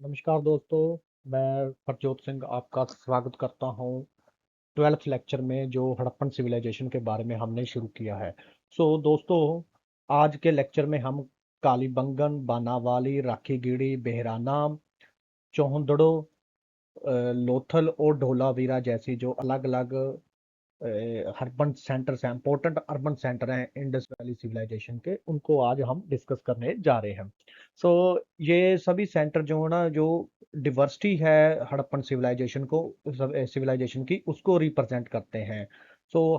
नमस्कार दोस्तों, मैं प्रजोत सिंह आपका स्वागत करता हूँ 12th लेक्चर में जो हड़प्पन सिविलाइजेशन के बारे में हमने शुरू किया है। दोस्तों, आज के लेक्चर में हम कालीबंगन, बानावाली, राखीगढ़ी, बेहराना, चौहदड़ो, लोथल और धोलावीरा जैसी जो अलग अलग अर्बन सेंटर्स हैं, इंपॉर्टेंट अर्बन सेंटर हैं इंडस वैली सिविलाइजेशन के, उनको आज हम डिस्कस करने जा रहे हैं। सो ये सभी सेंटर जो है ना, जो डिवर्सिटी है हड़प्पन सिविलाइजेशन को, सिविलाइजेशन की, उसको रिप्रेजेंट करते हैं।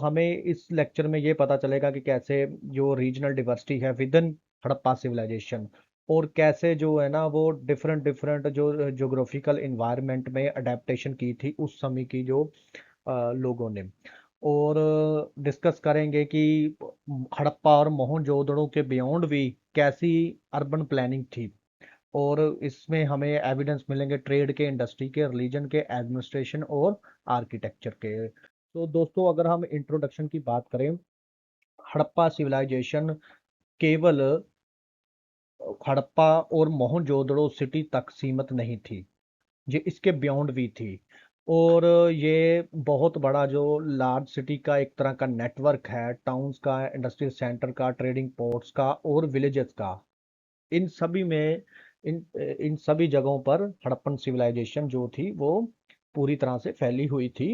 हमें इस लेक्चर में ये पता चलेगा कि कैसे जो रीजनल डिवर्सिटी है विद इन हड़प्पा सिविलाइजेशन, और कैसे जो है ना वो डिफरेंट डिफरेंट जो जोग्राफिकल इन्वायरमेंट में अडेप्टेशन की थी उस समय की जो लोगों ने, और डिस्कस करेंगे कि हड़प्पा और मोहनजोदड़ो के बियॉन्ड भी कैसी अर्बन प्लानिंग थी। और इसमें हमें एविडेंस मिलेंगे ट्रेड के, इंडस्ट्री के, रिलीजन के, एडमिनिस्ट्रेशन और आर्किटेक्चर के। तो दोस्तों, अगर हम इंट्रोडक्शन की बात करें, हड़प्पा सिविलाइजेशन केवल हड़प्पा और मोहनजोदड़ो सिटी तक सीमित नहीं थी, ये इसके बियॉन्ड भी थी। और ये बहुत बड़ा जो लार्ज सिटी का एक तरह का नेटवर्क है, टाउन्स का, इंडस्ट्रियल सेंटर का, ट्रेडिंग पोर्ट्स का और विलेजेस का, इन सभी में, इन सभी जगहों पर हड़प्पन सिविलाइजेशन जो थी वो पूरी तरह से फैली हुई थी।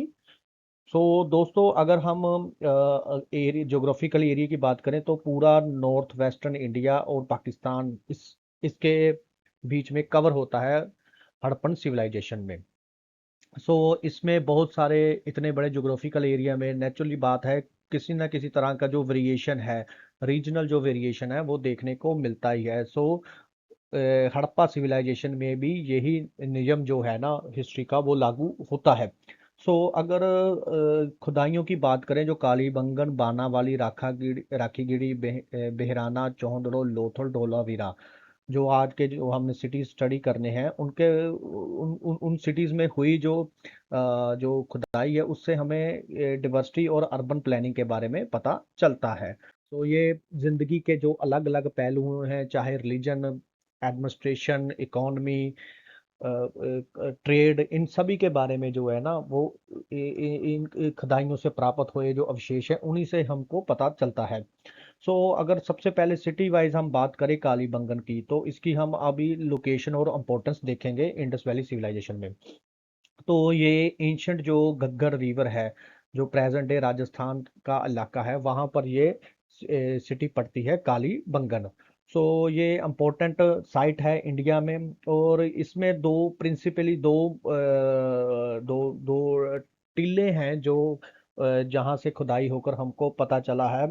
दोस्तों, अगर हम एरिया, जोग्राफिकल एरिया की बात करें तो पूरा नॉर्थ वेस्टर्न इंडिया और पाकिस्तान इसके बीच में कवर होता है हड़प्पन सिविलाइजेशन में। इसमें बहुत सारे, इतने बड़े जोग्राफिकल एरिया में नेचुरली बात है, किसी ना किसी तरह का जो वेरिएशन है, रीजनल जो वेरिएशन है वो देखने को मिलता ही है। हड़प्पा सिविलाइजेशन में भी यही नियम जो है ना हिस्ट्री का, वो लागू होता है। अगर खुदाइयों की बात करें, जो कालीबंगन, बानावाली, राखीगढ़ी, बेहराना, चौहदड़ो, लोथल, धोलावीरा, जो आज के जो हमने सिटी स्टडी करने हैं, उनके उन सिटीज़ में हुई जो खुदाई है, उससे हमें डिवर्सिटी और अर्बन प्लानिंग के बारे में पता चलता है। ये ज़िंदगी के जो अलग अलग पहलू हैं, चाहे रिलीजन, एडमिनिस्ट्रेशन, इकोनॉमी, ट्रेड, इन सभी के बारे में जो है ना वो इन खुदाइयों से प्राप्त हुए जो अवशेष हैं उन्हीं से हमको पता चलता है। अगर सबसे पहले सिटी वाइज हम बात करें कालीबंगन की, तो इसकी हम अभी लोकेशन और इम्पोर्टेंस देखेंगे इंडस वैली सिविलाइजेशन में। ये एंशंट जो घग्गर रिवर है, जो प्रेजेंट डे राजस्थान का इलाका है, वहाँ पर ये सिटी पड़ती है कालीबंगन। ये इम्पोर्टेंट साइट है इंडिया में, और इसमें दो प्रिंसिपली दो दो टीले हैं जो जहाँ से खुदाई होकर हमको पता चला है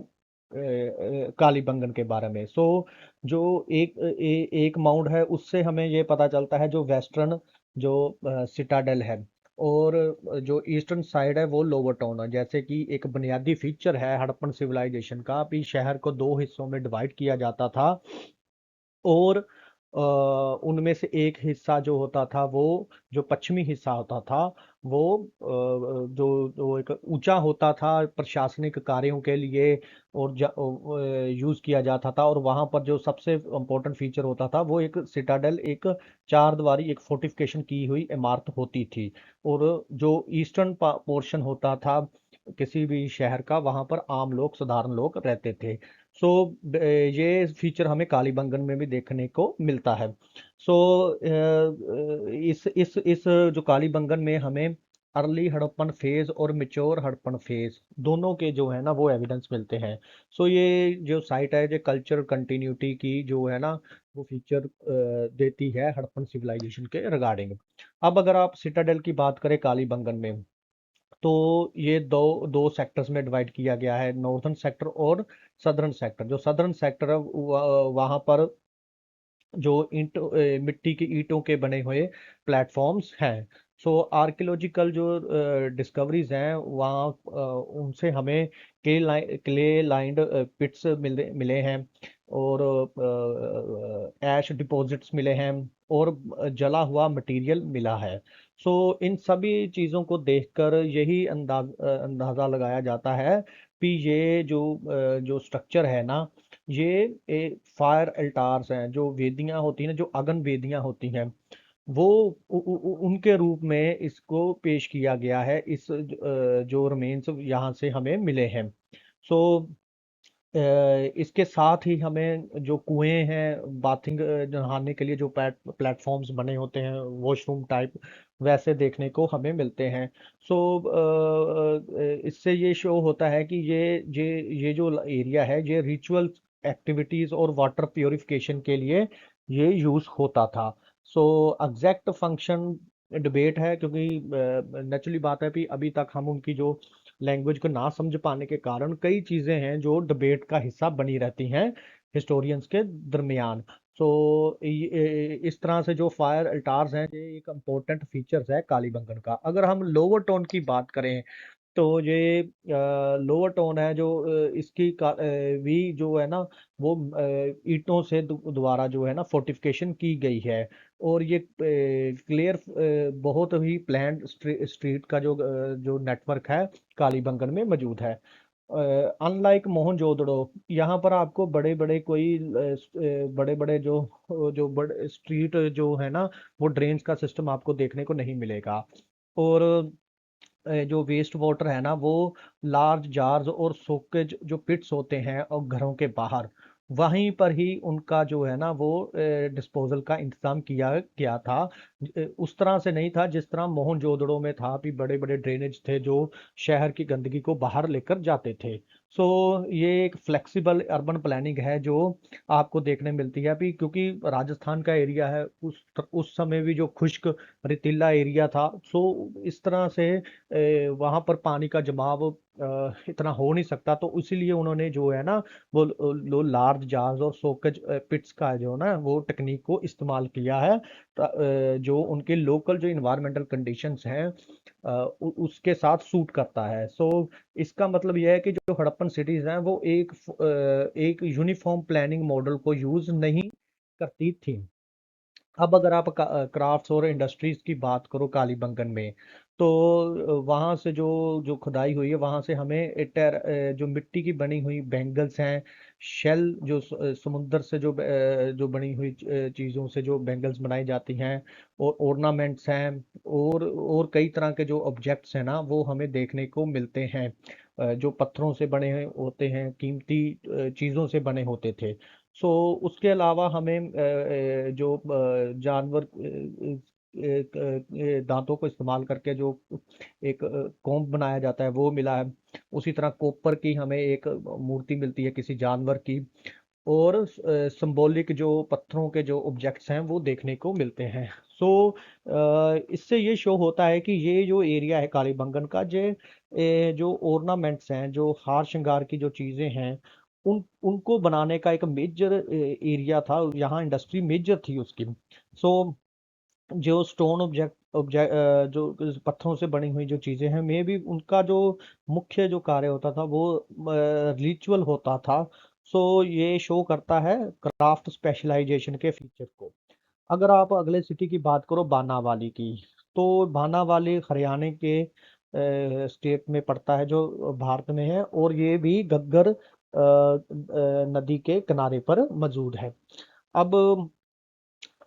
कालीबंगन के बारे में। जो एक माउंट है, उससे हमें ये पता चलता है जो वेस्टर्न जो सिटाडेल है, और जो ईस्टर्न साइड है वो लोअर टाउन है। जैसे कि एक बुनियादी फीचर है हड़प्पन सिविलाइजेशन का, भी शहर को दो हिस्सों में डिवाइड किया जाता था, और उनमें से एक हिस्सा जो होता था वो, जो पश्चिमी हिस्सा होता था वो जो एक ऊंचा होता था प्रशासनिक कार्यों के लिए, और यूज़ किया जाता था। और वहाँ पर जो सबसे इम्पोर्टेंट फीचर होता था वो एक सिटाडेल, एक चार दीवारी, एक फोर्टिफिकेशन की हुई इमारत होती थी। और जो ईस्टर्न पोर्शन होता था किसी भी शहर का, वहाँ पर आम लोग, साधारण लोग रहते थे। ये फीचर हमें कालीबंगन में भी देखने को मिलता है। इस जो कालीबंगन में हमें अर्ली हड़प्पन फेज और मिच्योर हड़प्पन फेज दोनों के जो है ना वो एविडेंस मिलते हैं। ये जो साइट है, जो कल्चर कंटिन्यूटी की जो है ना वो फीचर देती है हड़प्पन सिविलाइजेशन के रिगार्डिंग। अब अगर आप सिटाडेल की बात करें कालीबंगन में, तो ये दो दो सेक्टर्स में डिवाइड किया गया है, नॉर्थर्न सेक्टर और सदर्न सेक्टर। जो सदर्न सेक्टर है वहाँ पर जो मिट्टी की ईंटों के बने हुए प्लेटफॉर्म्स हैं। आर्कियोलॉजिकल जो डिस्कवरीज हैं वहाँ, उनसे हमें क्ले लाइंड पिट्स मिले हैं, और ऐश डिपॉजिट्स मिले हैं, और जला हुआ मटेरियल मिला है। इन सभी चीज़ों को देखकर यही अंदाज़ा लगाया जाता है कि ये जो स्ट्रक्चर है ना, ये फायर अल्टार्स हैं, जो वेदियां होती हैं ना, जो अगन वेदियां होती हैं, वो उनके रूप में इसको पेश किया गया है। जो रिमेन्स यहाँ से हमें मिले हैं। सो इसके साथ ही हमें जो कुएं हैं, बाथिंग नहाने के लिए जो प्लेटफॉर्म्स बने होते हैं, वॉशरूम टाइप, वैसे देखने को हमें मिलते हैं। सो इससे ये शो होता है कि ये जो एरिया है, ये रिचुअल एक्टिविटीज और वाटर प्योरिफिकेशन के लिए ये यूज होता था। सो एग्जैक्ट फंक्शन डिबेट है, क्योंकि नेचुरली बात है कि अभी तक हम उनकी जो लैंग्वेज को ना समझ पाने के कारण कई चीज़ें हैं जो डिबेट का हिस्सा बनी रहती हैं हिस्टोरियंस के दरमियान। सो इस तरह से जो फायर अल्टार्स हैं, ये एक इम्पोर्टेंट फीचर्स है कालीबंगन का। अगर हम लोअर टोन की बात करें, तो ये लोअर टोन है जो भी जो है ना, वो ईंटों से द्वारा जो है ना फोर्टिफिकेशन की गई है। और ये क्लियर बहुत ही प्लान्ड स्ट्रीट का जो नेटवर्क है कालीबंगन में मौजूद है। अनलाइक मोहनजोदड़ो, यहाँ पर आपको बड़े बड़े बड़े बड़े जो बड़े स्ट्रीट जो है ना, वो ड्रेन्स का सिस्टम आपको देखने को नहीं मिलेगा। और जो वेस्ट वाटर है ना, वो लार्ज जार्स और सोकेज जो पिट्स होते हैं और घरों के बाहर, वहीं पर ही उनका जो है ना वो डिस्पोजल का इंतजाम किया गया था। उस तरह से नहीं था जिस तरह मोहनजोदड़ो में था कि बड़े बड़े ड्रेनेज थे जो शहर की गंदगी को बाहर लेकर जाते थे। सो ये एक फ्लेक्सिबल अर्बन प्लानिंग है जो आपको देखने मिलती है अभी, क्योंकि राजस्थान का एरिया है, उस समय भी जो खुश्क रेतीला एरिया था। सो इस तरह से वहां पर पानी का जमाव इतना हो नहीं सकता, तो इसीलिए उन्होंने जो है ना वो लार्ज जार्स और सोकेज पिट्स का जो ना वो टेक्निक को इस्तेमाल किया है। जो उनके लोकल जो इन्वायरमेंटल कंडीशंस हैं उसके साथ सूट करता है। सो इसका मतलब यह है कि जो हड़प्पन सिटीज हैं वो एक यूनिफॉर्म प्लानिंग मॉडल को यूज नहीं करती थी। अब अगर आप क्राफ्ट्स और इंडस्ट्रीज की बात करो कालीबंगन में, तो वहाँ से जो जो खुदाई हुई है, वहाँ से हमें जो मिट्टी की बनी हुई बैंगल्स हैं, शेल जो समुद्र से जो बनी हुई चीज़ों से जो बैंगल्स बनाई जाती हैं, और ऑर्नामेंट्स हैं, और कई तरह के जो ऑब्जेक्ट्स हैं ना, वो हमें देखने को मिलते हैं। जो पत्थरों से बने हुए होते हैं, कीमती चीज़ों से बने होते थे। सो उसके अलावा हमें जो जानवर दांतों को इस्तेमाल करके जो एक कॉम्ब बनाया जाता है वो मिला है। उसी तरह कॉपर की हमें एक मूर्ति मिलती है किसी जानवर की। और सिंबॉलिक जो पत्थरों के जो ऑब्जेक्ट्स हैं वो देखने को मिलते हैं। सो इससे ये शो होता है कि ये जो एरिया है कालीबंगन का, जो ऑर्नामेंट्स हैं, जो हार श्रृंगार की जो चीज़ें हैं, उनको बनाने का एक मेजर एरिया था यहाँ, इंडस्ट्री मेजर थी उसकी। सो जो स्टोन ऑब्जेक्ट ऑब्जेक्ट जो पत्थरों से बनी हुई जो चीजें हैं, मे भी उनका जो मुख्य जो कार्य होता था वो रिचुअल होता था। सो ये शो करता है क्राफ्ट स्पेशलाइजेशन के फीचर को। अगर आप अगले सिटी की बात करो, बानावाली की, तो बानावाली हरियाणा के स्टेट में पड़ता है, जो भारत में है, और ये भी घग्गर नदी के किनारे पर मौजूद है। अब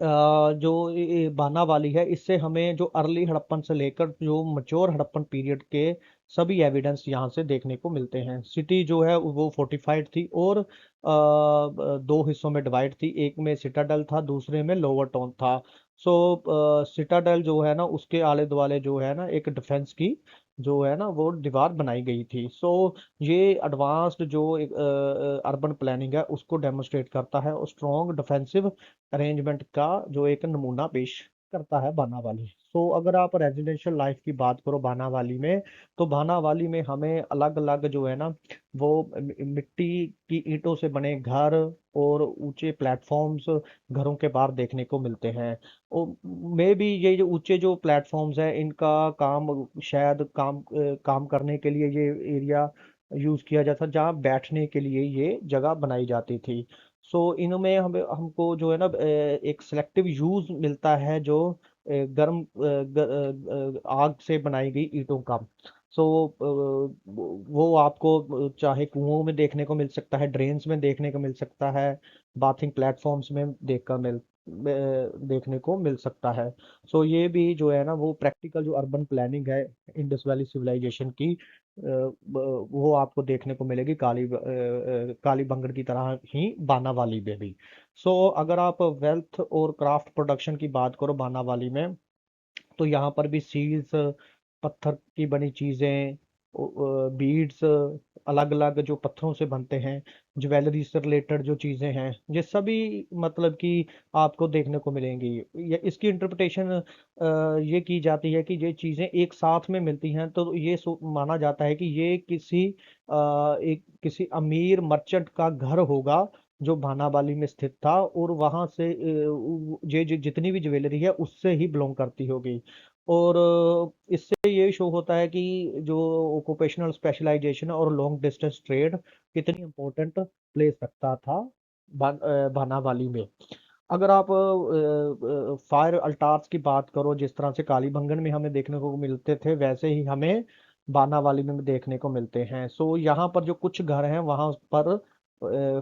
जो ये बानावाली है, इससे हमें जो अर्ली हड़प्पन से लेकर जो मच्योर हड़प्पन पीरियड के सभी एविडेंस यहाँ से देखने को मिलते हैं। सिटी जो है वो फोर्टिफाइड थी, और दो हिस्सों में डिवाइड थी, एक में सिटाडल था, दूसरे में लोअर टाउन था। सो सिटाडल जो है ना, उसके आले दुआले जो है ना एक डिफेंस की जो है ना वो दीवार बनाई गई थी। सो ये एडवांस्ड जो एक अर्बन प्लानिंग है उसको डेमोन्स्ट्रेट करता है, और स्ट्रॉन्ग डिफेंसिव अरेंजमेंट का जो एक नमूना पेश करता है बानावाली। सो अगर आप रेजिडेंशियल लाइफ की बात करो बानावाली में, तो बानावाली में हमें अलग अलग जो है ना वो मिट्टी की ईंटों से बने घर और ऊंचे प्लेटफॉर्म्स घरों के बाहर देखने को मिलते हैं। और मे भी ये जो ऊंचे जो प्लेटफॉर्म्स हैं, इनका काम शायद काम करने के लिए ये एरिया यूज किया जाता, जहाँ बैठने के लिए ये जगह बनाई जाती थी। सो इनमें हमें हमको जो है ना एक सिलेक्टिव यूज मिलता है, जो गर्म आग से बनाई गई ईंटों का। सो वो आपको चाहे कुओं में देखने को मिल सकता है, ड्रेन्स में देखने को मिल सकता है, बाथिंग प्लेटफॉर्म्स में देखकर देखने को मिल सकता है। सो ये भी जो है ना वो प्रैक्टिकल जो अर्बन प्लानिंग है इंडस वैली सिविलाइजेशन की, वो आपको देखने को मिलेगी कालीबंगन की तरह ही बानावाली में भी। सो अगर आप वेल्थ और क्राफ्ट प्रोडक्शन की बात करो बानावाली में, तो यहाँ पर भी सील्स, पत्थर की बनी चीज़ें, बीड्स, अलग अलग जो पत्थरों से बनते हैं, ज्वेलरी से रिलेटेड जो चीज़ें हैं, ये सभी मतलब कि आपको देखने को मिलेंगी। ये इसकी इंटरप्रिटेशन ये की जाती है कि ये चीज़ें एक साथ में मिलती हैं, तो ये माना जाता है कि ये एक किसी अमीर मर्चेंट का घर होगा जो भानावाली में स्थित था, और वहां से ये जितनी भी ज्वेलरी है उससे ही बिलोंग करती होगी। और इससे ये शो होता है कि जो ओकुपेशनल स्पेशलाइजेशन और लॉन्ग डिस्टेंस ट्रेड कितनी इम्पोर्टेंट प्लेस रखता था भानावाली में। अगर आप फायर अल्टार्स की बात करो, जिस तरह से कालीबंगन में हमें देखने को मिलते थे वैसे ही हमें बानावाली में देखने को मिलते हैं। सो यहाँ पर जो कुछ घर हैं वहाँ पर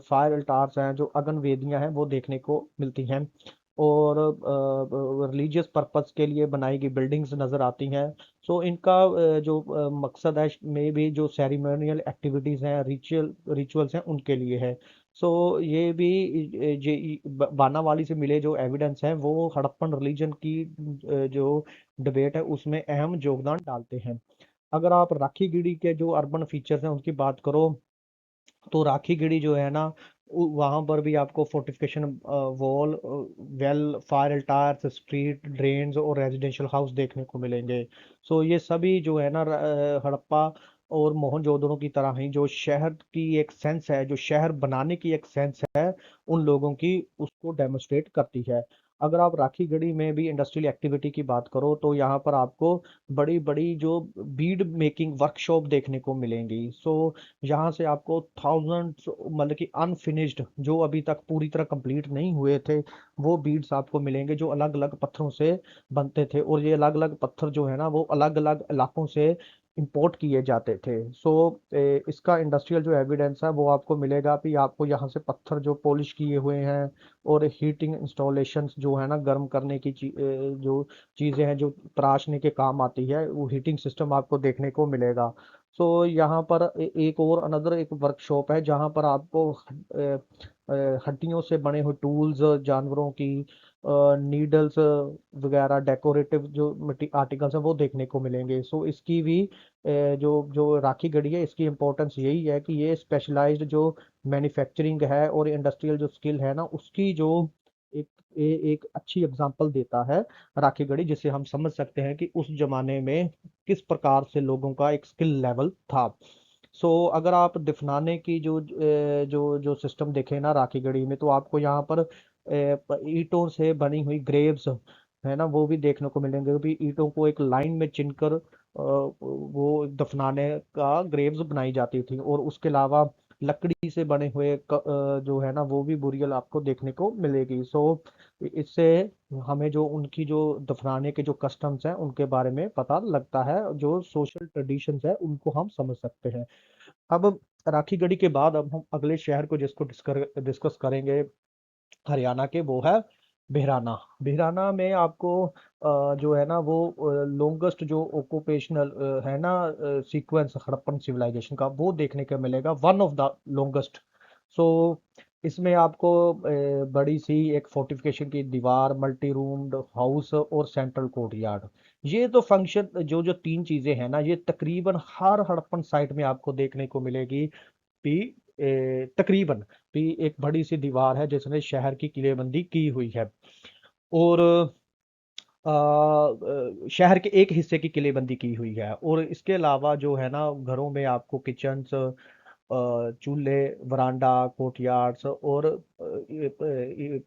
फायर अल्टार्स हैं, जो अगन वेदियाँ हैं वो देखने को मिलती हैं, और रिलीजियस पर्पस के लिए बनाई गई बिल्डिंग्स नज़र आती हैं। सो इनका जो मकसद है में भी जो सेरिमोनियल एक्टिविटीज़ हैं, रिचुअल्स हैं, उनके लिए है। सो ये भी बानावाली से मिले जो एविडेंस हैं वो हड़प्पन रिलीजन की जो डिबेट है उसमें अहम योगदान डालते हैं। अगर आप राखीगढ़ी के जो अर्बन फीचर्स हैं उनकी बात करो, तो राखीगढ़ी जो है ना वहाँ पर भी आपको fortification wall, well, fire tyres, street drains और रेजिडेंशियल हाउस देखने को मिलेंगे। सो ये सभी जो है ना हड़प्पा और मोहनजोदड़ो की तरह ही जो शहर की एक सेंस है, जो शहर बनाने की एक सेंस है उन लोगों की, उसको डेमोस्ट्रेट करती है। अगर आप राखीगढ़ी में भी इंडस्ट्रियल एक्टिविटी की बात करो तो यहाँ पर आपको बड़ी बड़ी जो बीड मेकिंग वर्कशॉप देखने को मिलेंगी। सो यहाँ से आपको थाउजेंड्स, मतलब कि अनफिनिश्ड, जो अभी तक पूरी तरह कंप्लीट नहीं हुए थे, वो बीड्स आपको मिलेंगे जो अलग अलग पत्थरों से बनते थे, और ये अलग अलग पत्थर जो है ना वो अलग अलग इलाकों से इंपोर्ट किए जाते थे। सो इसका इंडस्ट्रियल जो एविडेंस है वो आपको मिलेगा कि आपको यहाँ से पत्थर जो पॉलिश किए हुए हैं, और हीटिंग इंस्टॉलेशंस जो है ना गर्म करने की जो चीज़ें हैं जो तराशने के काम आती है, वो हीटिंग सिस्टम आपको देखने को मिलेगा। सो यहाँ पर एक और अनदर एक वर्कशॉप है जहाँ पर आपको हड्डियों से बने हुए टूल्स, जानवरों की नीडल्स वगैरह, डेकोरेटिव जो आर्टिकल्स हैं वो देखने को मिलेंगे। सो इसकी भी जो जो राखी गढ़ी है इसकी इम्पोर्टेंस यही है कि ये स्पेशलाइज्ड जो मैन्युफैक्चरिंग है और इंडस्ट्रियल जो स्किल है ना उसकी जो एक एक अच्छी एग्जांपल देता है राखी गढ़ी, जिससे हम समझ सकते हैं कि उस जमाने में किस प्रकार से लोगों का एक स्किल लेवल था। सो अगर आप दफनाने की जो जो सिस्टम देखें ना राखीगढ़ी में, तो आपको यहाँ पर ईंटों से बनी हुई ग्रेव्स है ना वो भी देखने को मिलेंगे, क्योंकि ईंटों को एक लाइन में चिनकर वो दफनाने का ग्रेव्स बनाई जाती थी, और उसके अलावा लकड़ी से बने हुए जो है ना वो भी बुरियल आपको देखने को मिलेगी। सो इससे हमें जो उनकी जो दफनाने के जो कस्टम्स हैं उनके बारे में पता लगता है, जो सोशल ट्रेडिशंस है उनको हम समझ सकते हैं। अब राखी गढ़ी के बाद अब हम अगले शहर को जिसको डिस्कस करेंगे हरियाणा के, वो है बिहराना। बिहराना में आपको जो है ना वो लॉन्गेस्ट जो ओकुपेशनल है ना सीक्वेंस हड़प्पन सिविलाइजेशन का वो देखने को मिलेगा, वन ऑफ द लॉन्गेस्ट। सो इसमें आपको बड़ी सी एक फोर्टिफिकेशन की दीवार, मल्टी रूम्ड हाउस और सेंट्रल कोर्टयार्ड, ये तो फंक्शन जो जो तीन चीजें हैं ना ये तकरीबन हर हड़प्पन साइट में आपको देखने को मिलेगी। भी तकरीबन भी एक बड़ी सी दीवार है जिसने शहर की किलेबंदी की हुई है, और शहर के एक हिस्से की किलेबंदी की हुई है। और इसके अलावा जो है ना घरों में आपको किचन्स, चूल्हे, वरांडा, कोर्टयार्ड्स और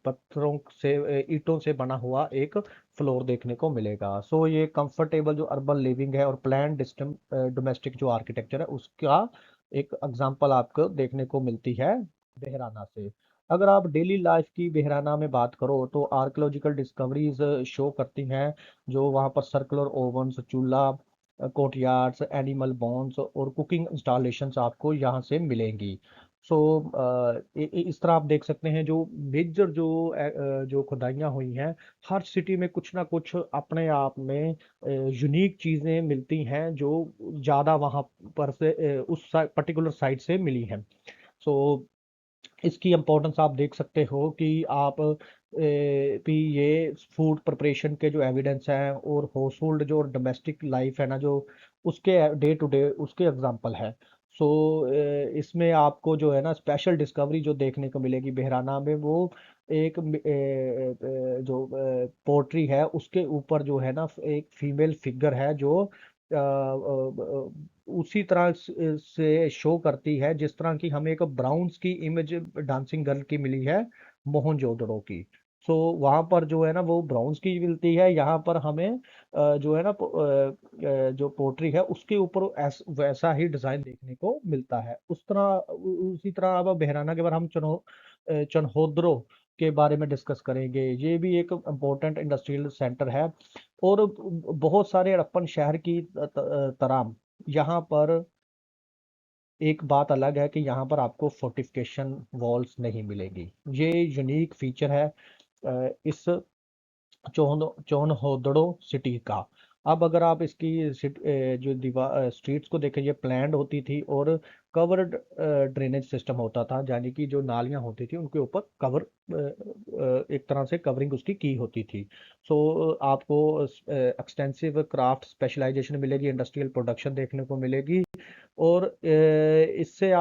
पत्थरों से, ईंटों से बना हुआ एक फ्लोर देखने को मिलेगा। सो ये कंफर्टेबल जो अर्बन लिविंग है और प्लान डिस्टम डोमेस्टिक जो आर्किटेक्चर है उसका एक एग्जांपल आपको देखने को मिलती है बेहराना से। अगर आप डेली लाइफ की बेहराना में बात करो तो आर्कियोलॉजिकल डिस्कवरीज शो करती हैं, जो वहाँ पर सर्कुलर ओवन्स, चूल्हा, कोर्टयार्ड्स, एनिमल बोन्स और कुकिंग इंस्टॉलेशंस आपको यहाँ से मिलेंगी। सो इस तरह आप देख सकते हैं जो मेजर जो खुदाइयाँ हुई हैं, हर सिटी में कुछ ना कुछ अपने आप में यूनिक चीज़ें मिलती हैं जो ज़्यादा वहाँ पर से उस पर्टिकुलर साइट से मिली हैं। सो इसकी इम्पोर्टेंस आप देख सकते हो कि आप भी ये फूड प्रिपरेशन के जो एविडेंस हैं और हाउस होल्ड जो डोमेस्टिक लाइफ है ना जो उसके डे टू डे उसके एग्जांपल है। सो इसमें आपको जो है ना स्पेशल डिस्कवरी जो देखने को मिलेगी बहराना में वो एक जो पोट्री है उसके ऊपर जो है ना एक फीमेल फिगर है जो उसी तरह से शो करती है जिस तरह की हमें एक ब्राउन्स की इमेज डांसिंग गर्ल की मिली है मोहनजोदड़ो की। सो वहां पर जो है ना वो ब्राउन्स की मिलती है, यहाँ पर हमें जो है ना जो पोट्री है उसके ऊपर वैसा ही डिजाइन देखने को मिलता है। उस तरह उसी तरह अब बहराना के बाद हम चन्होद्रो के बारे में डिस्कस करेंगे। ये भी एक इम्पोर्टेंट इंडस्ट्रियल सेंटर है और बहुत सारे हड़प्पन शहर की तरह यहाँ पर एक बात अलग है कि यहाँ पर आपको फोर्टिफिकेशन वॉल्स नहीं मिलेगी। ये यूनिक फीचर है इस चौनहोदड़ो सिटी का। अब अगर आप इसकी जो दीवार स्ट्रीट्स को देखें, ये प्लान्ड होती थी और कवर्ड ड्रेनेज सिस्टम होता था, यानी कि जो नालियां होती थी उनके ऊपर कवर एक तरह से कवरिंग उसकी की होती थी। सो आपको एक्सटेंसिव क्राफ्ट स्पेशलाइजेशन मिलेगी, इंडस्ट्रियल प्रोडक्शन देखने को मिलेगी और इससे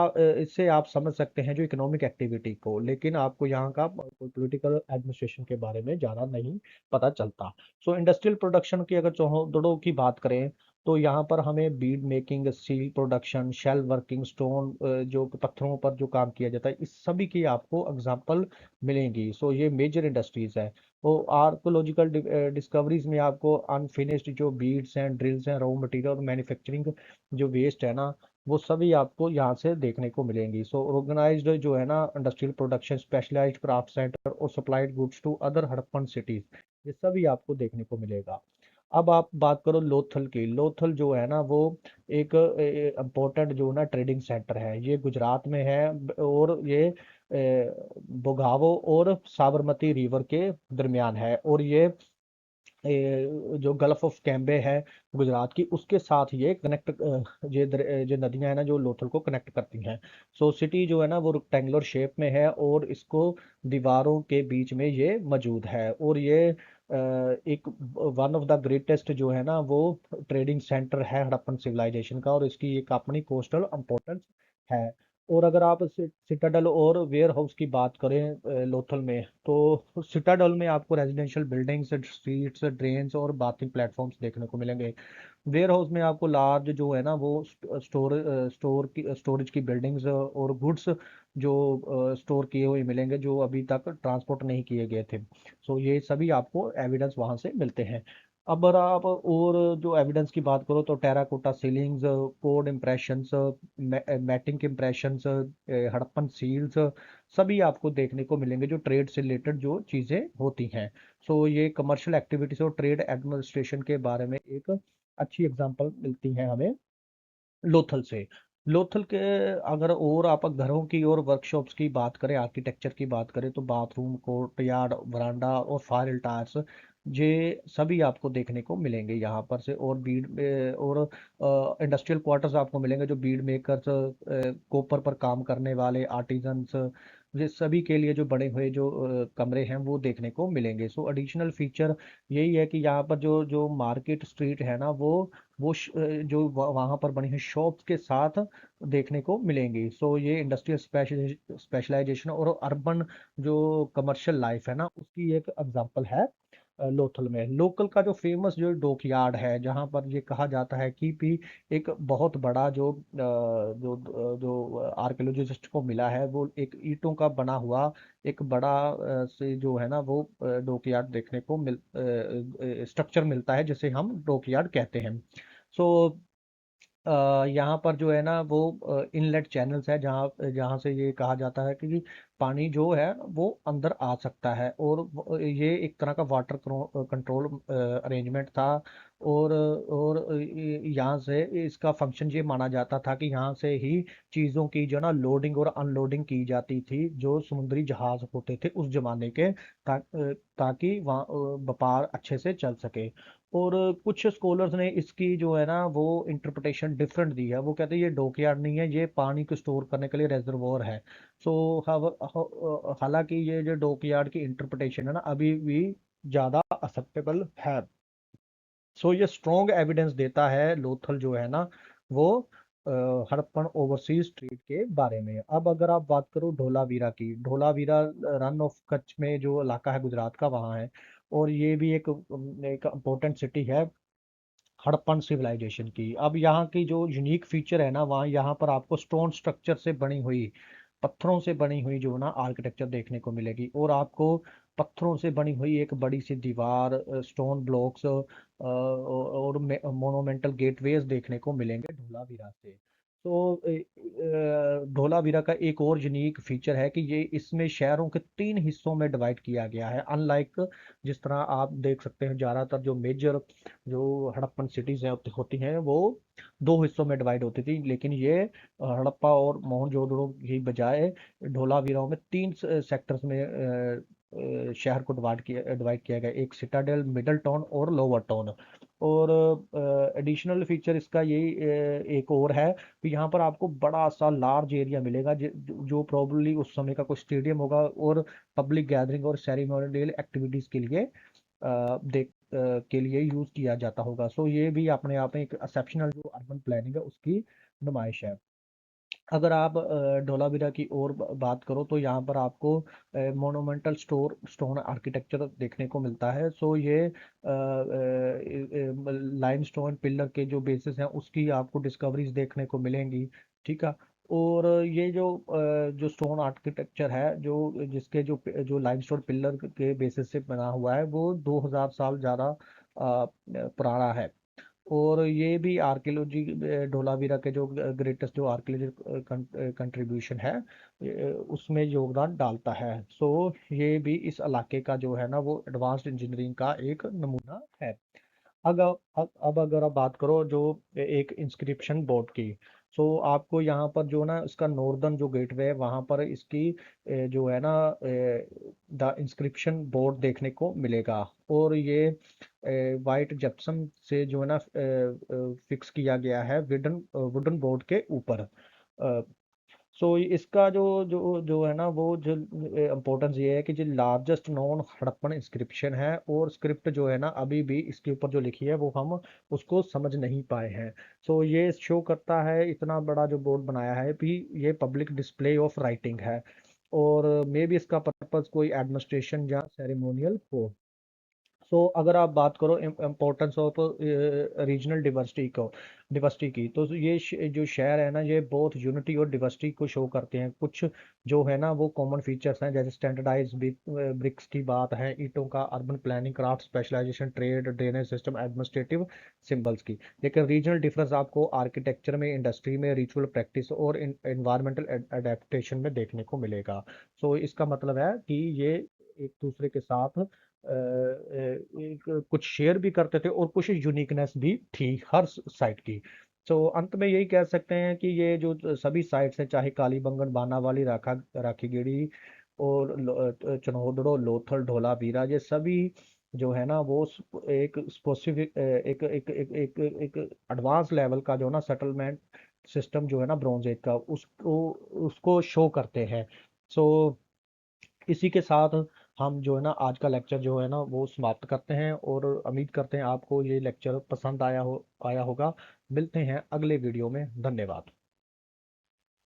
आप समझ सकते हैं जो इकोनॉमिक एक्टिविटी को, लेकिन आपको यहाँ का पॉलिटिकल एडमिनिस्ट्रेशन के बारे में ज़्यादा नहीं पता चलता। सो इंडस्ट्रियल प्रोडक्शन की अगर चौहदड़ों की बात करें तो यहाँ पर हमें bead making, steel production, shell working, stone जो पत्थरों पर जो काम किया जाता है, इस सभी की आपको एग्जांपल मिलेंगी। सो ये मेजर इंडस्ट्रीज है। वो आर्कोलॉजिकल डिस्कवरीज में आपको अनफिनिश्ड जो बीड्स हैं, ड्रिल्स हैं, रॉ मटेरियल और मैन्युफैक्चरिंग जो वेस्ट है ना वो सभी आपको यहाँ से देखने को मिलेंगी। सो ऑर्गेनाइज्ड जो है ना industrial production, specialised craft centre और supplied goods to other Harappan cities, ये सभी आपको देखने को मिलेगा। अब आप बात करो लोथल की। लोथल जो है ना वो एक इम्पोर्टेंट जो ना ट्रेडिंग सेंटर है, ये गुजरात में है और ये बोगावो और साबरमती रिवर के दरमियान है और ये जो गल्फ ऑफ कैम्बे है गुजरात की उसके साथ ये कनेक्ट ये नदियां है ना जो लोथल को कनेक्ट करती हैं। सो सिटी जो है ना वो रेक्टेंगुलर शेप में है और इसको दीवारों के बीच में ये मौजूद है और ये एक वन ऑफ द ग्रेटेस्ट जो है ना वो ट्रेडिंग सेंटर है हड़प्पन सिविलाइजेशन का और इसकी एक अपनी कोस्टल इम्पोर्टेंस है। और अगर आप सिटाडल और वेयर हाउस की बात करें लोथल में तो सिटाडल में आपको रेजिडेंशियल बिल्डिंग्स, स्ट्रीट्स, ड्रेन्स और बाथिंग प्लेटफॉर्म्स देखने को मिलेंगे। वेयर हाउस में आपको लार्ज जो है ना वो स्टोरेज की बिल्डिंग्स और गुड्स जो स्टोर किए हुए मिलेंगे जो अभी तक ट्रांसपोर्ट नहीं किए गए थे। सो ये सभी आपको एविडेंस वहां से मिलते हैं। अब अगर आप और जो एविडेंस की बात करो तो terracotta sealings, cord impressions, matting impressions, Harappan seals, सभी आपको देखने को मिलेंगे जो ट्रेड से रिलेटेड जो चीज़ें होती हैं। सो ये कमर्शियल एक्टिविटीज और ट्रेड एडमिनिस्ट्रेशन के बारे में एक अच्छी एग्जांपल मिलती है हमें लोथल से। लोथल के अगर और आप घरों की और वर्कशॉप्स की बात करें, आर्किटेक्चर की बात करें तो बाथरूम, कोर्टयार्ड, वरांडा और फायर टायर्स ये सभी आपको देखने को मिलेंगे यहाँ पर से। और बीड में और इंडस्ट्रियल क्वार्टर्स आपको मिलेंगे जो बीड मेकर्स, कॉपर पर काम करने वाले आर्टिजन्स, ये सभी के लिए जो बने हुए जो कमरे हैं वो देखने को मिलेंगे। सो एडिशनल फीचर यही है कि यहाँ पर जो जो मार्केट स्ट्रीट है ना वो जो वहाँ पर बनी हुई शॉप्स के साथ देखने को मिलेंगी। सो ये इंडस्ट्रियल स्पेशलाइजेशन और अर्बन जो कमर्शियल लाइफ है ना उसकी एक एग्जांपल है लोथल में। लोकल का जो फेमस जो डॉकयार्ड है जहाँ पर ये कहा जाता है कि भी एक बहुत बड़ा जो आर्कियोलॉजिस्ट को मिला है वो एक ईंटों का बना हुआ एक बड़ा से जो है ना वो डॉकयार्ड देखने को स्ट्रक्चर मिलता है जिसे हम डॉकयार्ड कहते हैं। सो यहाँ पर जो है ना वो इनलेट चैनल्स है जहाँ जहाँ से ये कहा जाता है कि पानी जो है वो अंदर आ सकता है, और ये एक तरह का वाटर कंट्रोल अरेंजमेंट था। और यहाँ से इसका फंक्शन ये माना जाता था कि यहाँ से ही चीज़ों की जो ना लोडिंग और अनलोडिंग की जाती थी, जो समुद्री जहाज होते थे उस जमाने के, ताकि वहाँ व्यापार अच्छे से चल सके। और कुछ स्कॉलर्स ने इसकी जो है ना वो इंटरप्रिटेशन डिफरेंट दी है। वो कहते हैं ये डॉकयार्ड नहीं है, ये पानी को स्टोर करने के लिए रेजर्वोयर है। सो हालांकि ये जो डॉकयार्ड की इंटरप्रिटेशन है ना अभी भी ज़्यादा एक्सेप्टेबल है। सो ये स्ट्रॉन्ग एविडेंस देता है लोथल जो है ना वो हड़प्पन ओवरसीज ट्रेड के बारे में। अब अगर आप बात करो धोलावीरा की, धोलावीरा रन ऑफ कच्छ में जो इलाका है गुजरात का वहाँ है, और ये भी एक इम्पोर्टेंट सिटी है हड़प्पन सिविलाइजेशन की। अब यहाँ की जो यूनिक फीचर है ना, वहाँ यहाँ पर आपको स्टोन स्ट्रक्चर से बनी हुई, पत्थरों से बनी हुई जो ना आर्किटेक्चर देखने को मिलेगी, और आपको पत्थरों से बनी हुई एक बड़ी सी दीवार, स्टोन ब्लॉक्स और मोनोमेंटल गेटवेज देखने को मिलेंगे धोलावीरा से। तो धोलावीरा का एक और यूनिक फीचर है कि ये इसमें शहरों के 3 हिस्सों में डिवाइड किया गया है, अनलाइक जिस तरह आप देख सकते हैं ज़्यादातर जो मेजर जो हड़प्पन सिटीज है होती हैं वो 2 हिस्सों में डिवाइड होती थी, लेकिन ये हड़प्पा और मोहनजोदड़ो की बजाय धोलावीरा में 3 सेक्टर्स में शहर को डिवाइड किया गया, एक सिटाडेल, मिडल टाउन और लोअर टाउन। और एडिशनल फीचर इसका यही एक और है कि यहाँ पर आपको बड़ा सा लार्ज एरिया मिलेगा, जो प्रोबेबली उस समय का कोई स्टेडियम होगा और पब्लिक गैदरिंग और सेरेमोनियल एक्टिविटीज के लिए के लिए यूज किया जाता होगा। सो ये भी अपने आप में एक एक्सेप्शनल जो अर्बन प्लानिंग है उसकी नुमाइश है। अगर आप धोलावीरा की और बात करो तो यहाँ पर आपको मोनूमेंटल स्टोन आर्किटेक्चर देखने को मिलता है। सो ये लाइमस्टोन पिलर के जो बेसिस हैं उसकी आपको डिस्कवरीज देखने को मिलेंगी। ठीक है। और ये जो स्टोन आर्किटेक्चर है, जो जिसके जो लाइमस्टोन पिलर के बेसिस से बना हुआ है, वो 2000 साल ज़्यादा पुराना है। और ये भी आर्कियोलॉजी, धोलावीरा के जो ग्रेटेस्ट जो आर्कियोलॉजी कंट्रीब्यूशन है उसमें योगदान डालता है। सो ये भी इस इलाके का जो है ना वो एडवांस्ड इंजीनियरिंग का एक नमूना है। अगर अब अगर आप बात करो जो एक इंस्क्रिप्शन बोर्ड की, सो आपको यहाँ पर जो ना इसका नॉर्दर्न जो गेटवे है वहाँ पर इसकी जो है ना द इंस्क्रिप्शन बोर्ड देखने को मिलेगा। और ये वाइट जिप्सम से जो है ना फिक्स किया गया है वुडन वुडन बोर्ड के ऊपर। सो इसका जो जो जो है ना वो जो इम्पोर्टेंस ये है कि जो लार्जेस्ट नॉन हड़प्पन इंस्क्रिप्शन है, और स्क्रिप्ट जो है ना अभी भी इसके ऊपर जो लिखी है वो हम उसको समझ नहीं पाए हैं। सो ये शो करता है इतना बड़ा जो बोर्ड बनाया है भी ये पब्लिक डिस्प्ले ऑफ राइटिंग है, और मे बी इसका पर्पस कोई एडमिनिस्ट्रेशन या सेरेमोनियल हो। सो अगर आप बात करो इम्पोर्टेंस ऑफ रीजनल डिवर्सिटी की, तो ये जो शहर है ना ये बहुत यूनिटी और डिवर्सिटी को शो करते हैं। कुछ जो है ना वो कॉमन फीचर्स हैं, जैसे स्टैंडर्डाइज ब्रिक्स की बात है, ईंटों का, urban planning, craft specialization, trade, drainage system, administrative symbols की। लेकिन रीजनल डिफरेंस आपको आर्किटेक्चर में, इंडस्ट्री में, रिचुअल प्रैक्टिस और इन्वायरमेंटल एडेप्टेशन में देखने को मिलेगा। सो इसका मतलब है कि ये एक दूसरे के साथ कुछ शेयर भी करते थे और कुछ यूनिकनेस भी थी हर साइट की। तो अंत में यही कह सकते हैं कि ये जो सभी साइट्स हैं, चाहे कालीबंगन, बानावाली, राखीगढ़ी और चनोदड़ो, लोथल, धोलावीरा, ये सभी जो है ना वो एक स्पेसिफिक एक एक एक एक एक एडवांस लेवल का जो ना सेटलमेंट सिस्टम जो है ना ब्रॉन्ज एज का उसको उसको शो करते हैं। सो इसी के साथ हम जो है ना आज का लेक्चर जो है ना वो समाप्त करते हैं, और उम्मीद करते हैं आपको ये लेक्चर पसंद आया होगा। मिलते हैं अगले वीडियो में। धन्यवाद।